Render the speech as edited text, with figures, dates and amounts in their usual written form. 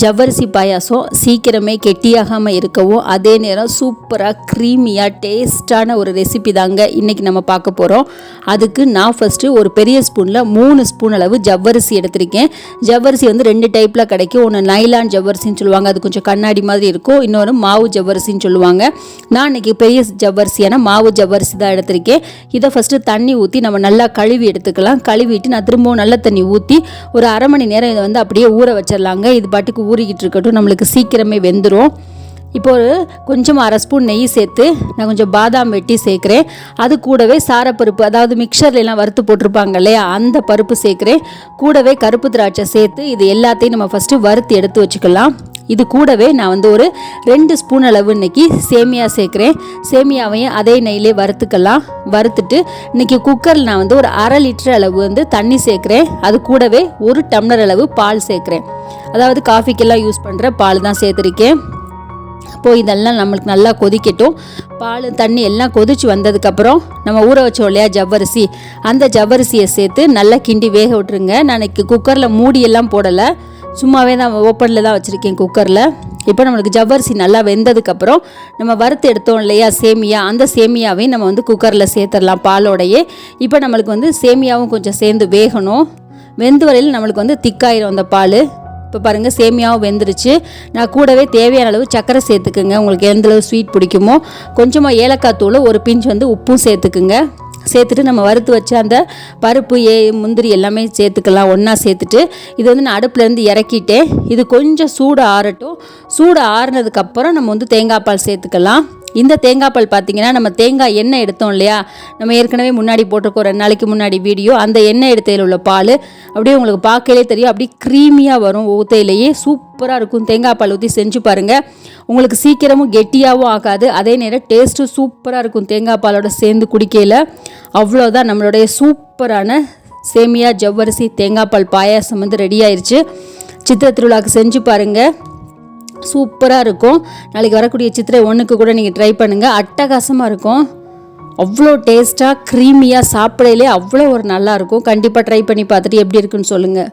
ஜவ்வரிசி பாயாசம் சீக்கிரமே கெட்டியாகாமல் இருக்கவும் அதே நேரம் சூப்பராக க்ரீமியாக டேஸ்டான ஒரு ரெசிபி தாங்க இன்றைக்கி நம்ம பார்க்க போகிறோம். அதுக்கு நான் ஃபஸ்ட்டு ஒரு பெரிய ஸ்பூனில் 3 ஸ்பூன் அளவு ஜவ்வரிசி எடுத்திருக்கேன். ஜவ்வரிசி வந்து 2 டைப்பில் கிடைக்கும். ஒன்று நைலான் ஜவ்வரிசின்னு சொல்லுவாங்க, அது கொஞ்சம் கண்ணாடி மாதிரி இருக்கும். இன்னொன்று மாவு ஜவ்வரிசின்னு சொல்லுவாங்க. நான் இன்றைக்கி பெரிய ஜவ்வரிசியான மாவு ஜவ்வரிசி தான் எடுத்திருக்கேன். இதை ஃபஸ்ட்டு தண்ணி ஊற்றி நம்ம நல்லா கழுவி எடுத்துக்கலாம். கழுவிட்டு நான் திரும்பவும் நல்ல தண்ணி ஊற்றி ஒரு அரை மணி நேரம் இதை வந்து அப்படியே ஊற வச்சிடலாங்க. இது பாட்டுக்கு ஊறிக்கிட்டு இருக்கட்டும், நம்மளுக்கு சீக்கிரமே வெந்துடும். இப்போ ஒரு கொஞ்சம் 1/2 ஸ்பூன் நெய் சேர்த்து நான் கொஞ்சம் பாதாம் வெட்டி சேர்க்குறேன். அது கூடவே சாரப்பருப்பு, அதாவது மிக்சர்லாம் வறுத்து போட்டிருப்பாங்க இல்லையா, அந்த பருப்பு சேர்க்குறேன். கூடவே கருப்பு திராட்சை சேர்த்து இது எல்லாத்தையும் நம்ம ஃபஸ்ட்டு வறுத்து எடுத்து வச்சுக்கலாம். இது கூடவே நான் வந்து ஒரு 2 ஸ்பூன் அளவு இன்னைக்கு சேமியா சேர்க்குறேன். சேமியாவையும் அதே நெய்யிலே வறுத்துக்கலாம். வறுத்துட்டு இன்னைக்கு குக்கரில் நான் வந்து ஒரு 1/2 லிட்டர் அளவு வந்து தண்ணி சேர்க்குறேன். அது கூடவே 1 டம்ளர் அளவு பால் சேர்க்குறேன். அதாவது காஃபிக்கெல்லாம் யூஸ் பண்ணுற பால் தான் சேர்த்துருக்கேன். இப்போது இதெல்லாம் நம்மளுக்கு நல்லா கொதிக்கட்டும். பால் தண்ணி எல்லாம் கொதிச்சு வந்ததுக்கப்புறம் நம்ம ஊற வச்சோம் இல்லையா ஜவ்வரிசி, அந்த ஜவ்வரிசியை சேர்த்து நல்லா கிண்டி வேக விட்டுருங்க. நான் இன்னைக்கு குக்கரில் மூடியெல்லாம் போடலை, சும்மாவே தான் ஓப்பனில் தான் வச்சுருக்கேன் குக்கரில். இப்போ நம்மளுக்கு ஜவ்வரிசி நல்லா வெந்ததுக்கப்புறம் நம்ம வறுத்து எடுத்தோம் இல்லையா சேமியா, அந்த சேமியாவையும் நம்ம வந்து குக்கரில் சேர்த்துடலாம் பாலோடையே. இப்போ நம்மளுக்கு வந்து சேமியாவும் கொஞ்சம் சேர்ந்து வேகணும். வெந்து வரையில் நம்மளுக்கு வந்து திக்காயிரும் அந்த பால். இப்போ பாருங்கள், சேமியாவும் வெந்துருச்சு. நான் கூடவே தேவையான அளவு சர்க்கரை சேர்த்துக்குங்க. உங்களுக்கு எந்தளவு ஸ்வீட் பிடிக்குமோ. கொஞ்சமாக ஏலக்காய் தூள், ஒரு பிஞ்ச் வந்து உப்பும் சேர்த்துக்குங்க. சேர்த்துட்டு நம்ம வறுத்து வச்ச அந்த பருப்பு முந்திரி எல்லாமே சேர்த்துக்கலாம். ஒன்றா சேர்த்துட்டு இது வந்து நான் அடுப்புலேருந்து இறக்கிட்டேன். இது கொஞ்சம் சூடு ஆறட்டும். சூடு ஆறுனதுக்கப்புறம் நம்ம வந்து தேங்காய் பால் சேர்த்துக்கலாம். இந்த தேங்காய் பால் பார்த்திங்கன்னா நம்ம தேங்காய் எண்ணெய் எடுத்தோம் இல்லையா, நம்ம ஏற்கனவே முன்னாடி போட்டிருக்கோம் 2 நாளைக்கு முன்னாடி வீடியோ. அந்த எண்ணெய் எடுத்தையில் உள்ள பால் அப்படியே உங்களுக்கு பார்க்கலே தெரியும், அப்படியே க்ரீமியாக வரும். ஊத்தையிலேயே சூப்பராக இருக்கும். தேங்காய் பால் ஊற்றி செஞ்சு பாருங்கள், உங்களுக்கு சீக்கிரமும் கெட்டியாகவும் ஆகாது. அதே நேரம் டேஸ்ட்டும் சூப்பராக இருக்கும். தேங்காய் பாலோட சேர்ந்து குடிக்கையில் அவ்வளோதான், நம்மளுடைய சூப்பரான சேமியா ஜவ்வரிசி தேங்காய் பால் பாயாசம் வந்து ரெடி ஆயிடுச்சு. சித்திரை திருவிழாவுக்கு செஞ்சு பாருங்கள், சூப்பராக இருக்கும். நாளைக்கு வரக்கூடிய சித்திரை 1க்கு கூட நீங்கள் ட்ரை பண்ணுங்கள். அட்டகாசமாக இருக்கும். அவ்வளோ டேஸ்ட்டாக க்ரீமியாக சாப்பிடையிலே அவ்வளோ ஒரு நல்லாயிருக்கும். கண்டிப்பாக ட்ரை பண்ணி பார்த்துட்டு எப்படி இருக்குன்னு சொல்லுங்கள்.